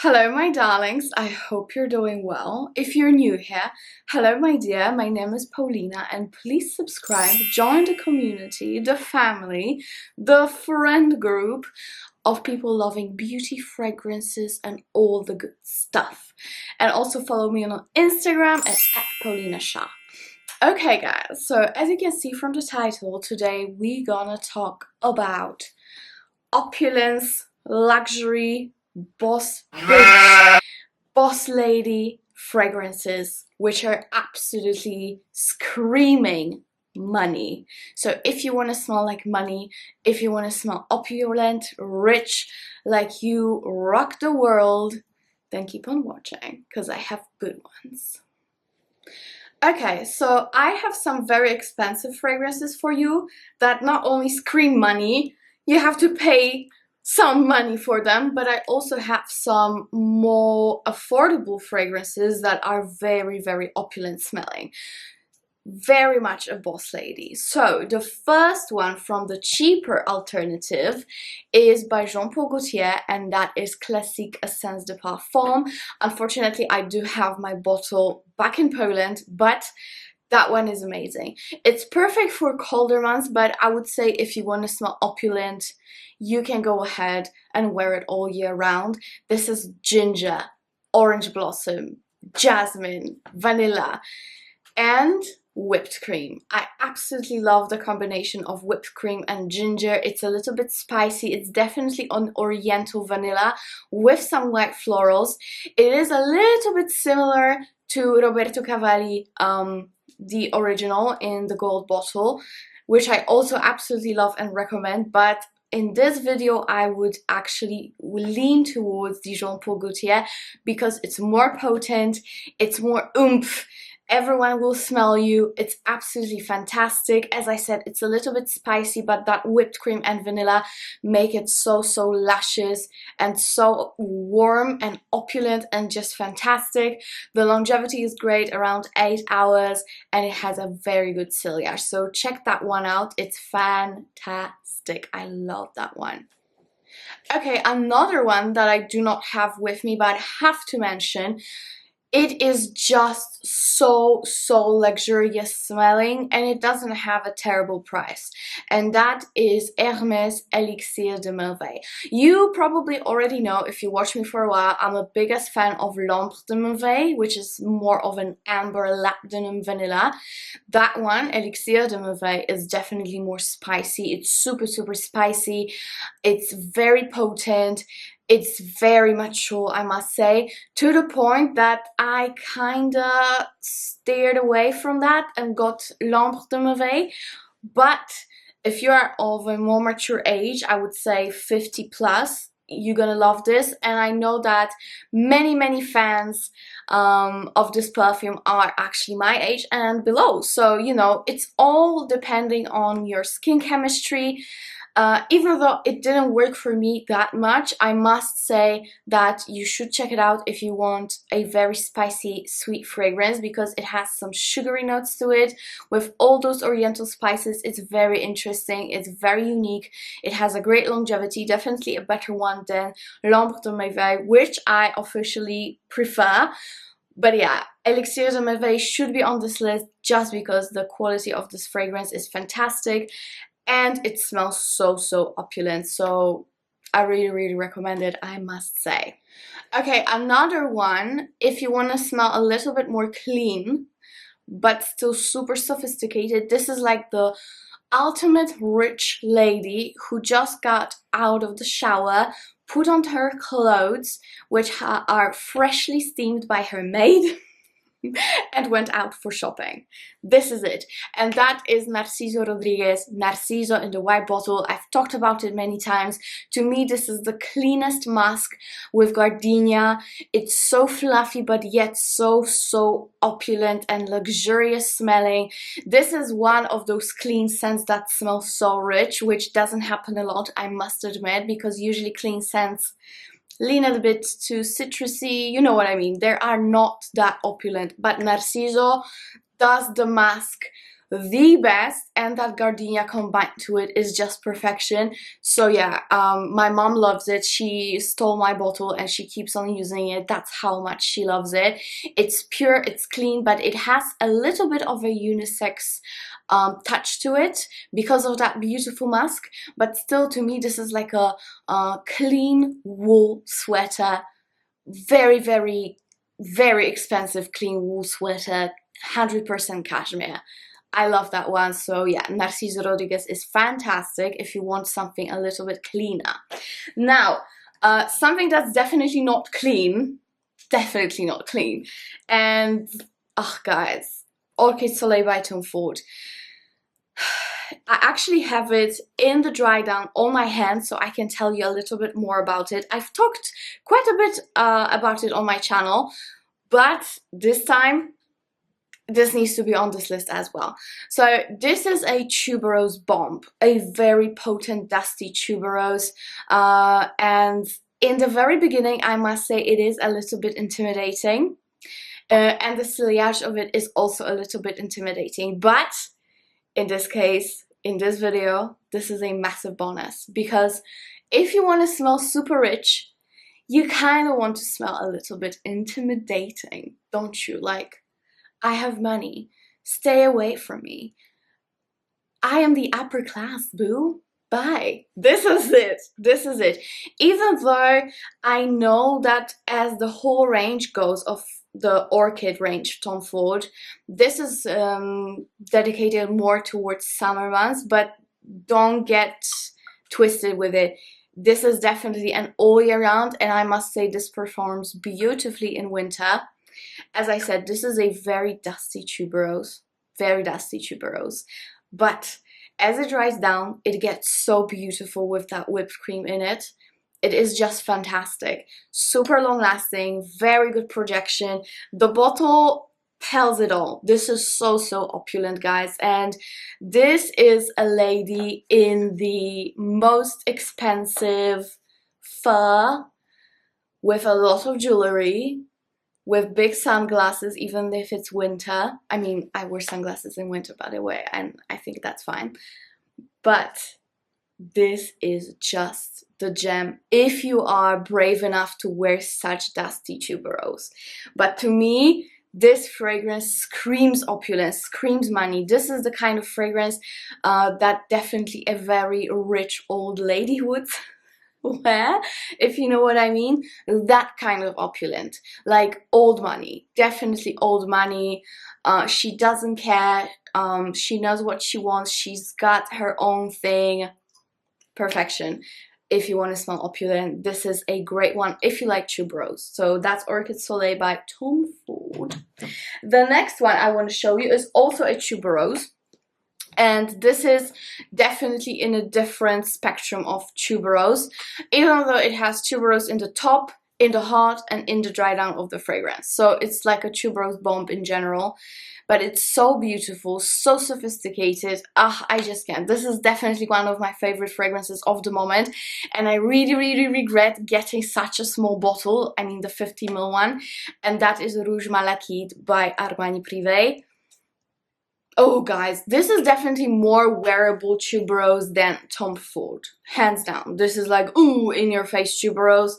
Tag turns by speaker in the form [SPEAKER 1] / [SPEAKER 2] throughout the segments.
[SPEAKER 1] Hello my darlings, I hope you're doing well. If you're new here, hello my dear, my name is Paulina and please subscribe, join the community, the family, the friend group of people loving beauty, fragrances and all the good stuff. And also follow me on Instagram at @Paulina_schar. Okay guys, so as you can see from the title, today we gonna talk about opulence, luxury, boss bitch, boss lady fragrances which are absolutely screaming money. So if you want to smell like money, if you want to smell opulent, rich, like you rock the world, then keep on watching because I have good ones. Okay, so I have some very expensive fragrances for you that not only scream money, you have to pay some money for them, but I also have some more affordable fragrances that are very, very opulent smelling. Very much a boss lady. So the first one from the cheaper alternative is by Jean-Paul Gaultier, and that is Classique Essence de Parfum. Unfortunately, I do have my bottle back in Poland, but that one is amazing. It's perfect for colder months, but I would say if you want to smell opulent, you can go ahead and wear it all year round. This is ginger, orange blossom, jasmine, vanilla, and whipped cream. I absolutely love the combination of whipped cream and ginger. It's a little bit spicy. It's definitely on oriental vanilla with some white florals. It is a little bit similar to Roberto Cavalli, the original in the gold bottle, which I also absolutely love and recommend, but in this video I would actually lean towards the Jean-Paul Gaultier because it's more potent, it's more oomph, everyone will smell you. It's absolutely fantastic. As I said, it's a little bit spicy, but that whipped cream and vanilla make it so luscious and so warm and opulent and just fantastic. The longevity is great, around 8 hours, and it has a very good ciliage. So check that one out. It's fantastic. I love that one. Okay, another one that I do not have with me, but I have to mention. It is just so luxurious smelling, and it doesn't have a terrible price, and that is Hermes Elixir de Melve. You probably already know, if you watch me for a while, I'm a biggest fan of L'Ambre de Melve, which is more of an amber labdanum vanilla. That one, Elixir de Melve, is definitely more spicy. It's super spicy. It's very potent. It's very mature, I must say, to the point that I kinda steered away from that and got L'Ambre de Melve. But if you're of a more mature age, I would say 50 plus, you're gonna love this. And I know that many fans of this perfume are actually my age and below. So, you know, it's all depending on your skin chemistry. Even though it didn't work for me that much, I must say that you should check it out if you want a very spicy, sweet fragrance, because it has some sugary notes to it with all those oriental spices. It's very interesting, it's very unique, it has a great longevity, definitely a better one than L'Ambre de Melve, which I officially prefer. But yeah, Elixir de Melve should be on this list just because the quality of this fragrance is fantastic. And it smells so opulent, so I really recommend it, I must say. Okay, another one, if you want to smell a little bit more clean, but still super sophisticated, this is like the ultimate rich lady who just got out of the shower, put on her clothes, which are freshly steamed by her maid, and went out for shopping. This is it, and that is Narciso Rodriquez, Narciso in the white bottle. I've talked about it many times. To me, this is the cleanest musk with gardenia. It's so fluffy, but yet so opulent and luxurious smelling. This is one of those clean scents that smell so rich, which doesn't happen a lot, I must admit, because usually clean scents lean a bit too citrusy, you know what I mean. They are not that opulent, but Narciso does the mask the best, and that gardenia combined to it is just perfection. So yeah, my mom loves it. She stole my bottle and she keeps on using it. That's how much she loves it. It's pure, it's clean, but it has a little bit of a unisex touch to it because of that beautiful musk. But still, to me, this is like a clean wool sweater. Very, very, very expensive clean wool sweater, 100% cashmere. I love that one. So yeah, Narciso Rodriguez is fantastic if you want something a little bit cleaner. Now, something that's definitely not clean, and oh guys, Orchid Soleil by Tom Ford. I actually have it in the dry down on my hand, so I can tell you a little bit more about it. I've talked quite a bit about it on my channel, but this time this needs to be on this list as well. So this is a tuberose bomb, a very potent dusty tuberose, and in the very beginning I must say it is a little bit intimidating, and the ciliage of it is also a little bit intimidating, but in this case, in this video, this is a massive bonus, because if you want to smell super rich, you kind of want to smell a little bit intimidating, don't you? Like, I have money, stay away from me, I am the upper class, boo, bye. This is it, this is it. Even though I know that as the whole range goes of the Orchid range, Tom Ford, this is dedicated more towards summer months, but don't get twisted with it. This is definitely an all year round, and I must say this performs beautifully in winter. As I said, this is a very dusty tuberose, but as it dries down, it gets so beautiful with that whipped cream in it. It is just fantastic. Super long lasting, very good projection. The bottle tells it all. This is so opulent, guys. And this is a lady in the most expensive fur with a lot of jewelry, with big sunglasses, even if it's winter. I mean, I wear sunglasses in winter, by the way, and I think that's fine. But this is just the gem if you are brave enough to wear such dusty tuberose. But to me, this fragrance screams opulence, screams money. This is the kind of fragrance that definitely a very rich old lady would wear, if you know what I mean. That kind of opulent, like old money, definitely old money. She doesn't care, she knows what she wants, she's got her own thing. Perfection. If you want to smell opulent, this is a great one if you like tuberose. So that's Orchid Soleil by Tom Ford. The next one I want to show you is also a tuberose, and this is definitely in a different spectrum of tuberose, even though it has tuberose in the top, in the heart, and in the dry down of the fragrance. So it's like a tuberose bomb in general, but it's so beautiful, so sophisticated. I just can't. This is definitely one of my favorite fragrances of the moment, and I really regret getting such a small bottle. I mean the 50ml one, and that is Rouge Malachite by Armani Prive. Oh guys, this is definitely more wearable tuberose than Tom Ford, hands down. This is like, ooh, in your face tuberose.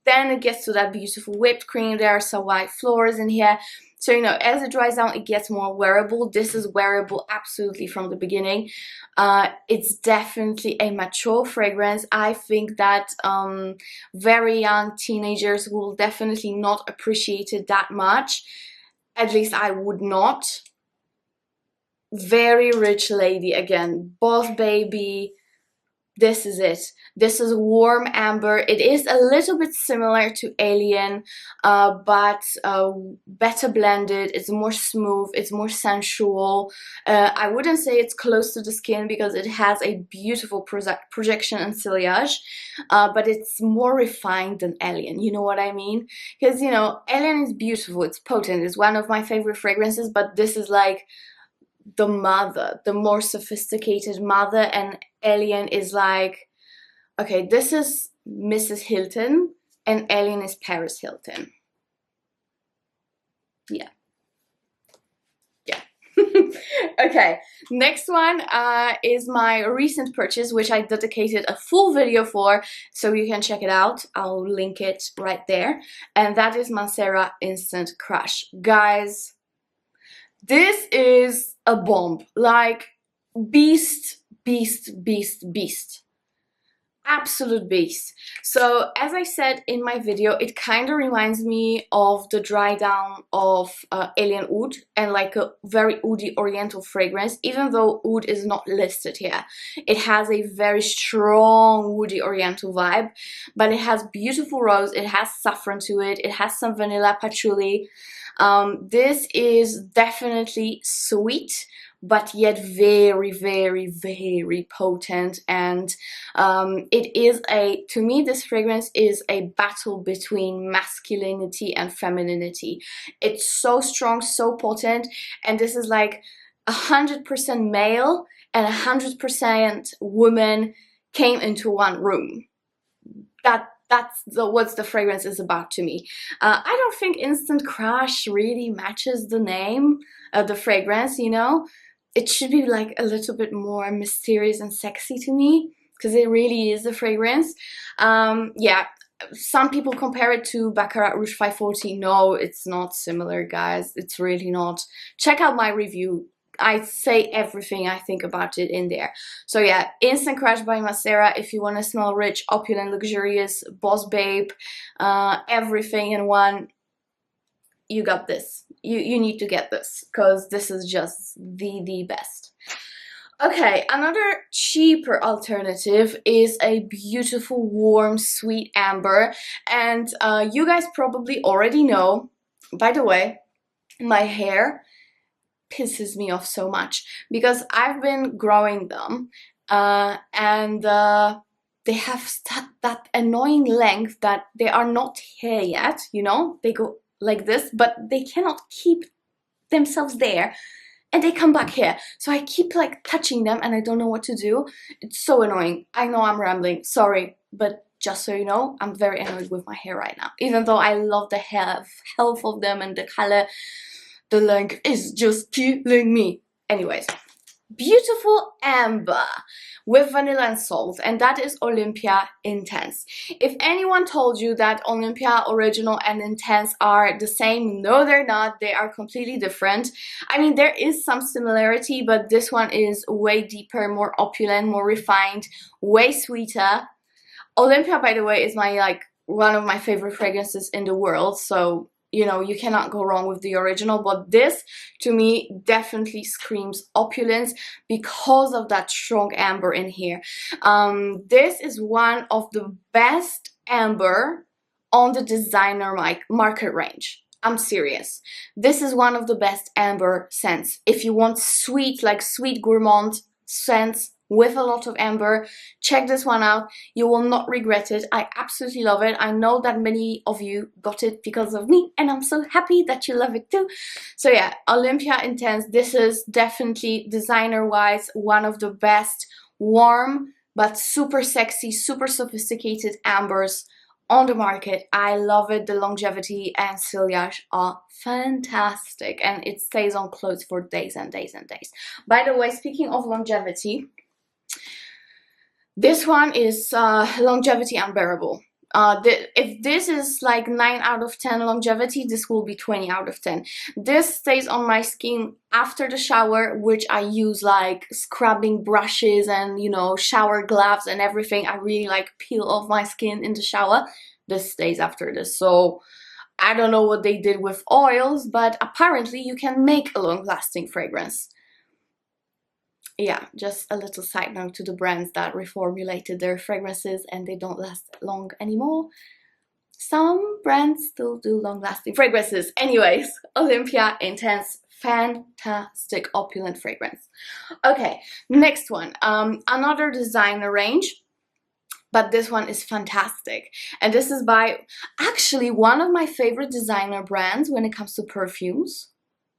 [SPEAKER 1] Then it gets to that beautiful whipped cream. There are some white flowers in here. So, you know, as it dries down, it gets more wearable. This is wearable absolutely from the beginning. It's definitely a mature fragrance. I think that very young teenagers will definitely not appreciate it that much. At least I would not. Very rich lady again, boss baby. This is it. This is warm amber. It is a little bit similar to Alien, but better blended. It's more smooth, it's more sensual. I wouldn't say it's close to the skin because it has a beautiful projection and ciliage, but it's more refined than Alien, you know what I mean? Because, you know, Alien is beautiful, it's potent, it's one of my favorite fragrances, but this is like the mother, the more sophisticated mother, and Alien is like, okay, this is Mrs. Hilton and Alien is Paris Hilton. Yeah. Okay, next one is my recent purchase, which I dedicated a full video for, so you can check it out. I'll link it right there. And that is Mancera Instant Crush. Guys, this is a bomb. Like, beast, beast, beast, beast. Absolute beast. So as I said in my video, it kind of reminds me of the dry down of Alien Oud, and like a very oudi oriental fragrance, even though oud is not listed here. It has a very strong woody oriental vibe, but it has beautiful rose, it has saffron to it, it has some vanilla patchouli. This is definitely sweet, but yet very, very, very potent. And it is to me, this fragrance is a battle between masculinity and femininity. It's so strong, so potent, and this is like 100% male and 100% woman came into one room. That's what the fragrance is about to me. I don't think Instant Crush really matches the name of the fragrance, you know. It should be like a little bit more mysterious and sexy to me, because it really is a fragrance. Yeah, some people compare it to Baccarat Rouge 540. No, it's not similar, guys. It's really not. Check out my review. I say everything I think about it in there. So yeah, Instant Crush by Mancera. If you want to smell rich, opulent, luxurious, boss babe, everything in one, you got this. You need to get this, because this is just the best. Okay, another cheaper alternative is a beautiful, warm, sweet amber. And you guys probably already know, by the way, my hair pisses me off so much, because I've been growing them and they have that annoying length that they are not hair yet, you know, they go like this, but they cannot keep themselves there, and they come back here. So I keep like touching them and I don't know what to do. It's so annoying. I know I'm rambling, sorry, but just so you know, I'm very annoyed with my hair right now. Even though I love the health of them and the color, the length is just killing me. Anyways, beautiful amber with vanilla and salt, and that is Olympea Intense. If anyone told you that Olympea Original and Intense are the same, no, they're not. They are completely different. I mean, there is some similarity, but this one is way deeper, more opulent, more refined, way sweeter. Olympea, by the way, is my one of my favorite fragrances in the world, so you know, you cannot go wrong with the original, but this, to me, definitely screams opulence because of that strong amber in here. This is one of the best amber on the designer market range. I'm serious. This is one of the best amber scents. If you want sweet, like sweet gourmand scents, with a lot of amber, check this one out. You will not regret it. I absolutely love it. I know that many of you got it because of me, and I'm so happy that you love it too. So yeah, Olympea Intense, this is definitely designer wise one of the best warm but super sexy, super sophisticated ambers on the market. I love it. The longevity and sillage are fantastic, and it stays on clothes for days and days and days. By the way, speaking of longevity, this one is longevity unbearable. If this is like 9 out of 10 longevity, this will be 20 out of 10. This stays on my skin after the shower, which I use like scrubbing brushes and, you know, shower gloves and everything. I really like peel off my skin in the shower. This stays after this. So I don't know what they did with oils, but apparently you can make a long-lasting fragrance. Yeah, just a little side note to the brands that reformulated their fragrances and they don't last long anymore. Some brands still do long-lasting fragrances. Anyways, Olympea Intense, fantastic opulent fragrance. Okay, next one, another designer range, but this one is fantastic, and this is by actually one of my favorite designer brands when it comes to perfumes,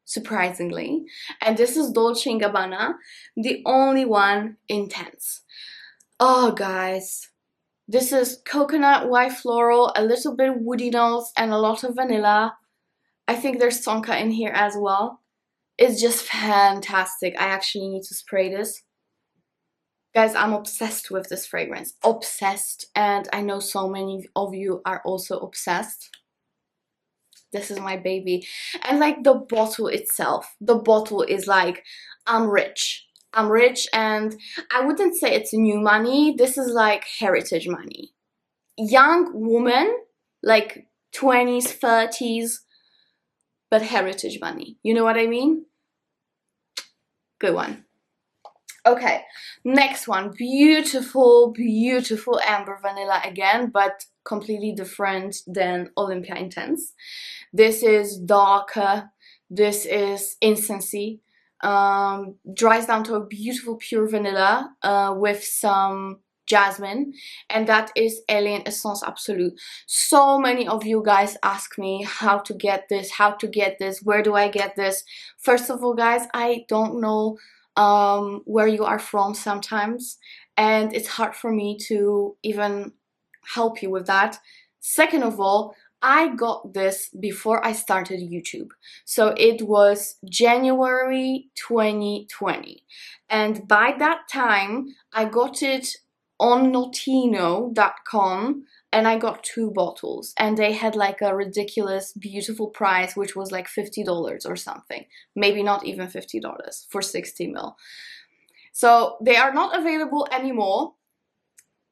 [SPEAKER 1] surprisingly, and this is Dolce & Gabbana, the only one Intense. Oh guys, this is coconut, white floral, a little bit woody notes, and a lot of vanilla. I think there's tonka in here as well. It's just fantastic. I actually need to spray this. Guys, I'm obsessed with this fragrance. Obsessed. And I know so many of you are also obsessed. This is my baby. And like the bottle itself, the bottle is like, I'm rich. I'm rich, and I wouldn't say it's new money. This is like heritage money. Young woman, like 20s, 30s, but heritage money. You know what I mean? Good one. Okay, next one. Beautiful, beautiful amber vanilla again, but completely different than Olympea Intense. This is darker. This is incensey. Dries down to a beautiful pure vanilla with some jasmine, and that is Alien Essence Absolu. So many of you guys ask me how to get this, where do I get this? First of all, guys, I don't know where you are from sometimes, and it's hard for me to even help you with that. Second of all, I got this before I started YouTube. So it was January 2020. And by that time, I got it on Notino.com, and I got 2 bottles. And they had like a ridiculous, beautiful price, which was like $50 or something. Maybe not even $50 for 60 ml. So they are not available anymore.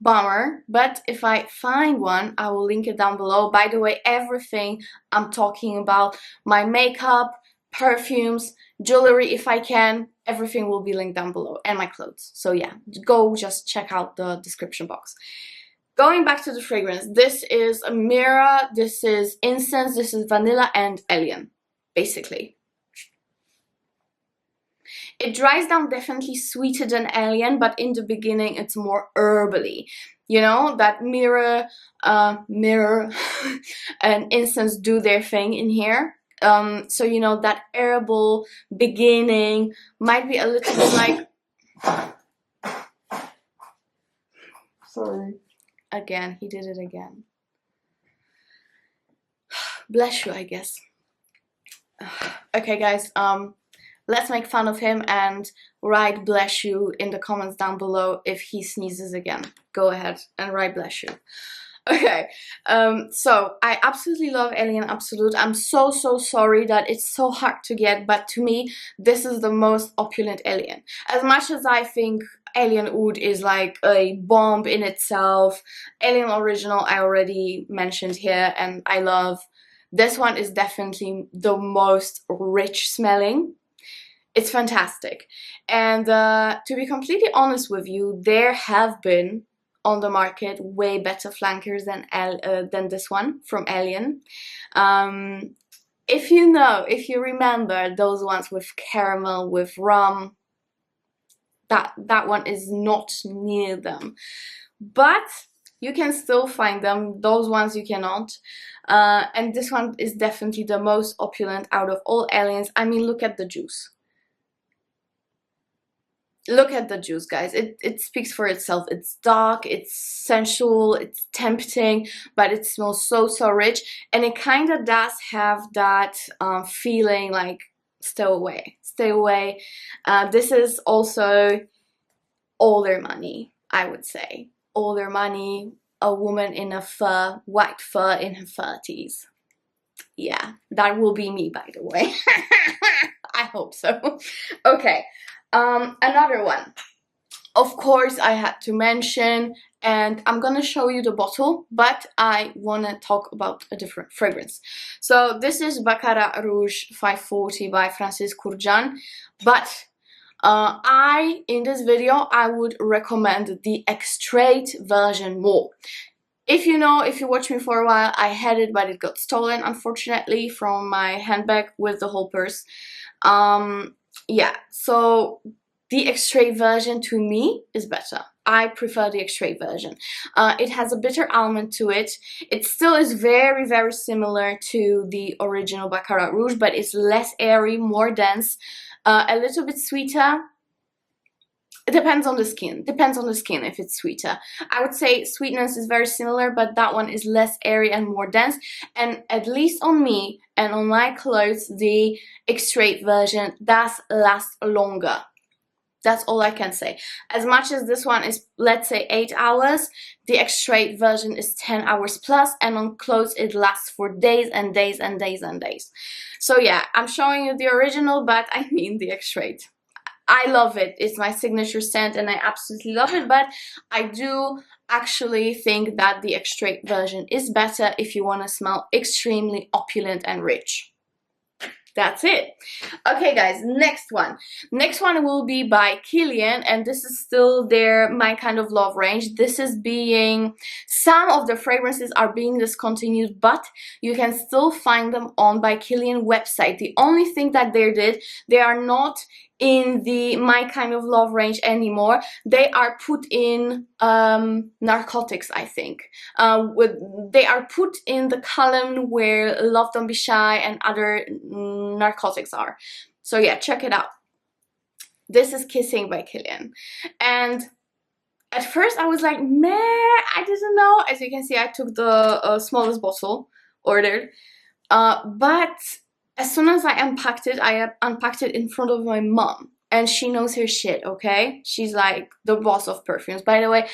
[SPEAKER 1] Bummer, but if I find one, I will link it down below. By the way, everything I'm talking about, my makeup, perfumes, jewelry, if I can, everything will be linked down below, and my clothes. So yeah, go just check out the description box. Going back to the fragrance, this is a mirror, this is incense, this is vanilla and alien, basically. It dries down definitely sweeter than Alien, but in the beginning it's more herbally. You know, that mirror and incense do their thing in here. So you know, that herbal beginning might be a little bit like... Sorry. Again, he did it again. Bless you, I guess. Okay, guys, let's make fun of him and write bless you in the comments down below if he sneezes again. Go ahead and write bless you. Okay, so I absolutely love Alien Absolute. I'm so sorry that it's so hard to get, but to me, this is the most opulent Alien. As much as I think Alien Oud is like a bomb in itself, Alien Original I already mentioned here and I love. This one is definitely the most rich smelling. It's fantastic. And to be completely honest with you, there have been on the market way better flankers than this one from Alien. If you remember those ones with caramel, with rum, that one is not near them. But you can still find them. Those ones you cannot. And this one is definitely the most opulent out of all Aliens. I mean, look at the juice. Look at the juice, guys. It speaks for itself. It's dark, it's sensual, it's tempting, but it smells so rich, and it kind of does have that feeling like stay away. This is also older money, I would say. Older money, a woman in a fur, white fur in her 30s. Yeah, that will be me, by the way. I hope so. Okay. Another one, of course, I had to mention, and I'm gonna show you the bottle, but I wanna talk about a different fragrance. So this is Baccarat Rouge 540 by Francis Kurkdjian, but in this video, I would recommend the Extrait version more. If you watch me for a while, I had it, but it got stolen, unfortunately, from my handbag with the whole purse. Yeah, so the Extrait version to me is better. I prefer the Extrait version. It has a bitter almond to it. It still is very similar to the original Baccarat Rouge, but it's less airy, more dense, a little bit sweeter. it depends on the skin. Depends on the skin if it's sweeter. I would say sweetness is very similar, but that one is less airy and more dense. And at least on me and on my clothes, the Extrait version does last longer. That's all I can say. As much as this one is, let's say, 8 hours, the Extrait version is 10 hours plus, and on clothes it lasts for days and days and days and days. So yeah, I'm showing you the original, but I mean the Extrait. I love it. It's my signature scent and I absolutely love it, but I do actually think that the Extrait version is better if you want to smell extremely opulent and rich. That's it. Okay guys, next one will be by Kilian, and this is still my kind of love range. This is being, some of the fragrances are being discontinued, but you can still find them on by Kilian website. The only thing that they are not in the my kind of love range anymore. They are put in narcotics, I think. They are put in the column where Love Don't Be Shy and other narcotics are. So yeah, check it out. This is Kissing by Kilian, and at first I was like, meh, I didn't know. As you can see, I took the smallest bottle ordered, but as soon as I unpacked it in front of my mom, and she knows her shit, okay? She's like the boss of perfumes. By the way,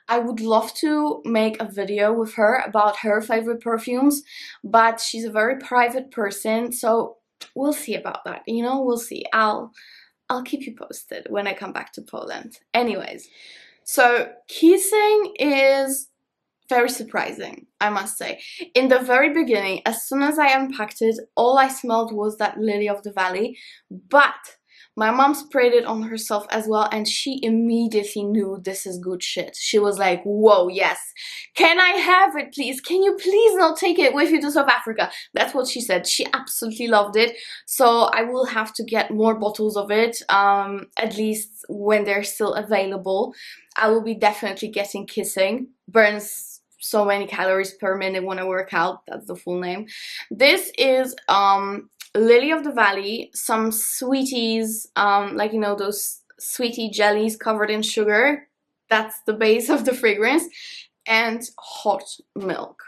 [SPEAKER 1] I would love to make a video with her about her favorite perfumes, but she's a very private person, so we'll see about that, you know? We'll see. I'll keep you posted when I come back to Poland. Anyways, so Kissing is very surprising, I must say. In the very beginning, as soon as I unpacked it, all I smelled was that Lily of the Valley, but my mom sprayed it on herself as well, and she immediately knew this is good shit. She was like, whoa, yes, can I have it please? Can you please not take it with you to South Africa? That's what she said. She absolutely loved it, so I will have to get more bottles of it, at least when they're still available. I will be definitely getting Kissing. Burns so many calories per minute when I work out. That's the full name. This is Lily of the Valley, some sweeties, like, you know, those sweetie jellies covered in sugar. That's the base of the fragrance, and hot milk.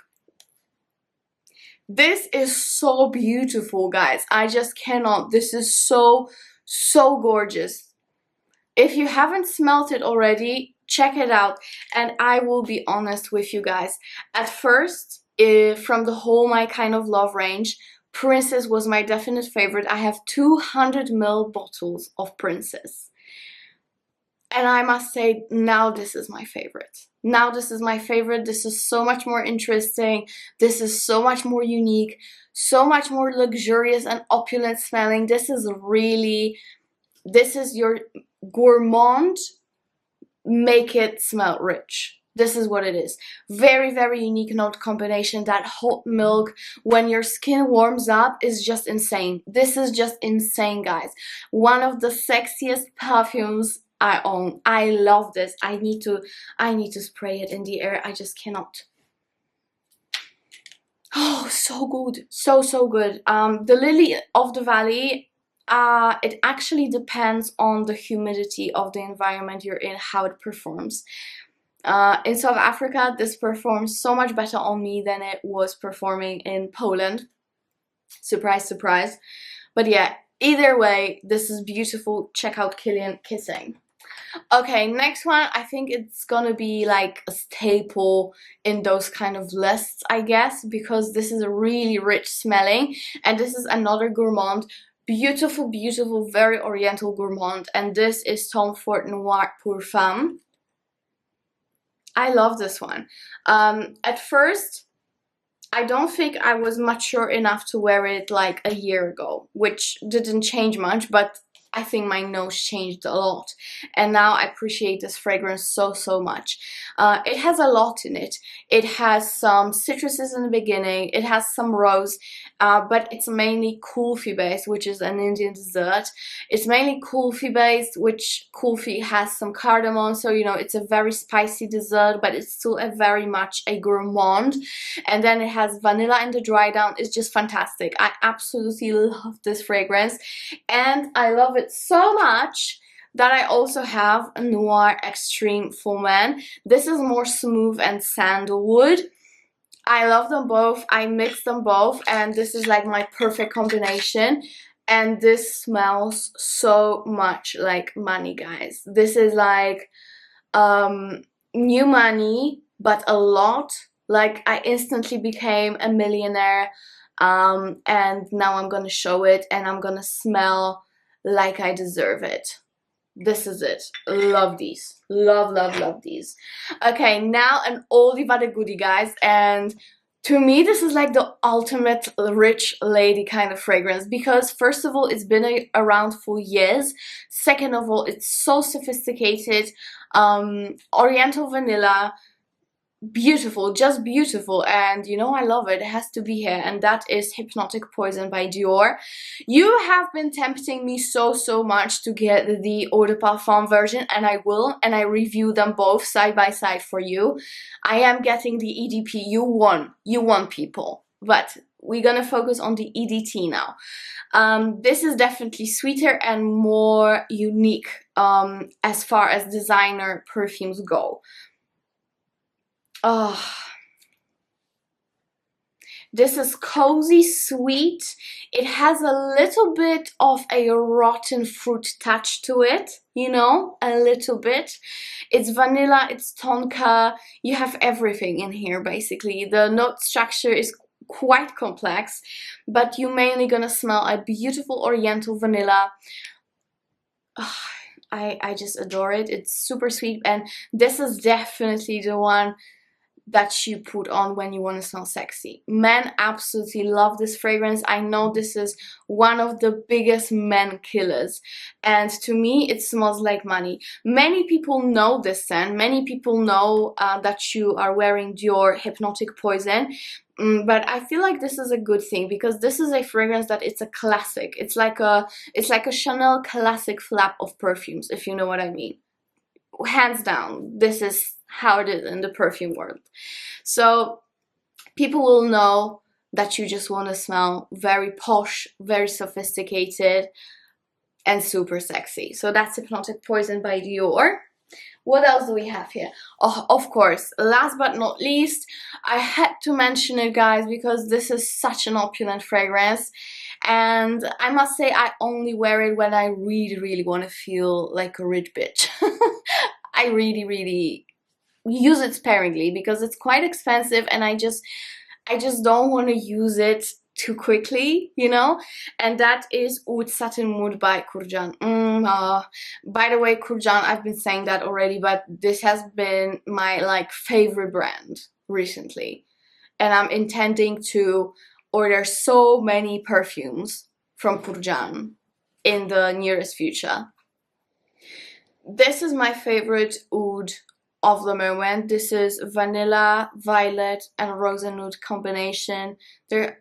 [SPEAKER 1] This is so beautiful, guys. I just cannot. This is so gorgeous. If you haven't smelled it already, check it out. And I will be honest with you guys, at first, from the whole my kind of love range, Princess was my definite favorite. I have 200 ml bottles of Princess, and I must say, now this is my favorite. Now this is my favorite. This is so much more interesting. This is so much more unique, so much more luxurious and opulent smelling. This is your gourmand, make it smell rich. This is what it is. Very unique note combination. That hot milk when your skin warms up is just insane. This is just insane, guys. One of the sexiest perfumes I own. I love this. I need to spray it in the air. I just cannot. Oh, so good. So good. The Lily of the Valley, it actually depends on the humidity of the environment you're in, how it performs. In South Africa, this performs so much better on me than it was performing in Poland. Surprise, surprise. But yeah, either way, this is beautiful. Check out Kilian Kissing. Okay, next one, I think it's gonna be like a staple in those kind of lists, I guess, because this is a really rich smelling, and this is another gourmand. Beautiful, very oriental gourmand, and this is Tom Ford Noir pour Femme. I love this one. At first, I don't think I was mature enough to wear it like a year ago, which didn't change much, but I think my nose changed a lot, and now I appreciate this fragrance so much. It has a lot in it. It has some citruses in the beginning, it has some rose, but it's mainly kulfi based, which is an Indian dessert. It's mainly kulfi based, which kulfi has some cardamom, so you know it's a very spicy dessert, but it's still very much a gourmand. And then it has vanilla in the dry down. It's just fantastic. I absolutely love this fragrance, and I love it so much that I also have a Noir Extreme for Men. This is more smooth and sandalwood. I love them both. I mix them both, and this is like my perfect combination. And this smells so much like money, guys. This is like new money, but a lot. Like, I instantly became a millionaire, and now I'm gonna show it, and I'm gonna smell like I deserve it. This is it. Love these. Love, love, love these. Okay, now an oldie but a goodie, guys. And to me, this is like the ultimate rich lady kind of fragrance, because first of all, it's been around for years. Second of all, it's so sophisticated. Oriental vanilla. Beautiful, just beautiful, and you know I love it. It has to be here, and that is Hypnotic Poison by Dior. You have been tempting me so much to get the Eau de Parfum version, and I will, and I review them both side by side for you. I am getting the EDP. You won, people, but we're gonna focus on the EDT now. This is definitely sweeter and more unique as far as designer perfumes go. Oh, this is cozy, sweet. It has a little bit of a rotten fruit touch to it, you know, a little bit. It's vanilla, it's tonka, you have everything in here basically. The note structure is quite complex, but you're mainly gonna smell a beautiful oriental vanilla. Oh, I just adore it. It's super sweet, and this is definitely the one that you put on when you want to smell sexy. Men absolutely love this fragrance. I know this is one of the biggest men killers, and to me it smells like money. Many people know this scent. Many people know that you are wearing Dior Hypnotic Poison, but I feel like this is a good thing, because this is a fragrance that it's a classic. It's like a Chanel classic flap of perfumes, if you know what I mean. Hands down, this is how it is in the perfume world. So people will know that you just want to smell very posh, very sophisticated, and super sexy. So that's Hypnotic Poison by Dior. What else do we have here? Oh, of course, last but not least, I had to mention it, guys, because this is such an opulent fragrance. And I must say, I only wear it when I really want to feel like a rich bitch. I really use it sparingly, because it's quite expensive, and I just don't want to use it too quickly, you know. And that is Oud Satin Mood by Kurjan. By the way, Kurjan, I've been saying that already, but this has been my like favorite brand recently, and I'm intending to order so many perfumes from Kurjan in the nearest future. This is my favorite oud of the moment. This is vanilla, violet, and rose and nude combination. There,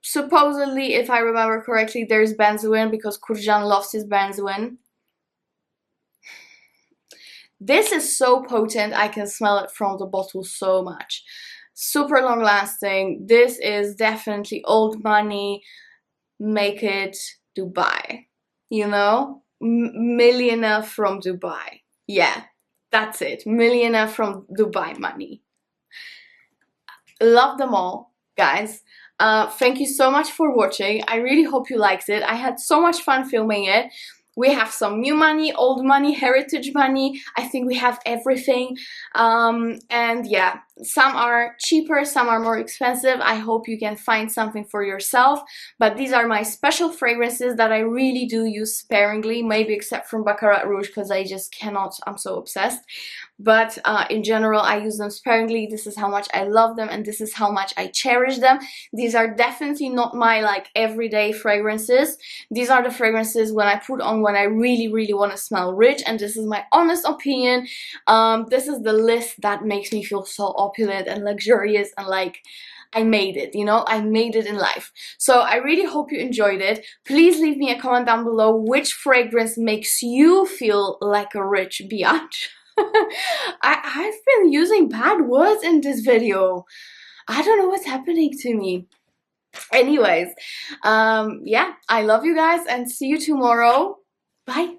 [SPEAKER 1] supposedly, if I remember correctly, there's benzoin, because Kurjan loves his benzoin. This is so potent, I can smell it from the bottle so much. Super long lasting. This is definitely old money. Make it Dubai, you know? Millionaire from Dubai. Yeah, that's it. Millionaire from Dubai money. Love them all, guys. Thank you so much for watching. I really hope you liked it. I had so much fun filming it. We have some new money, old money, heritage money. I think we have everything. And yeah, some are cheaper, some are more expensive. I hope you can find something for yourself. But these are my special fragrances that I really do use sparingly, maybe except from Baccarat Rouge, because I just cannot, I'm so obsessed. But in general, I use them sparingly. This is how much I love them, and this is how much I cherish them. These are definitely not my like everyday fragrances. These are the fragrances when I put on when I really want to smell rich, and this is my honest opinion. This is the list that makes me feel so opulent and luxurious, and like I made it, you know, I made it in life. So I really hope you enjoyed it. Please leave me a comment down below which fragrance makes you feel like a rich biatch. I've been using bad words in this video. I don't know what's happening to me. Anyways, yeah, I love you guys, and see you tomorrow. Bye.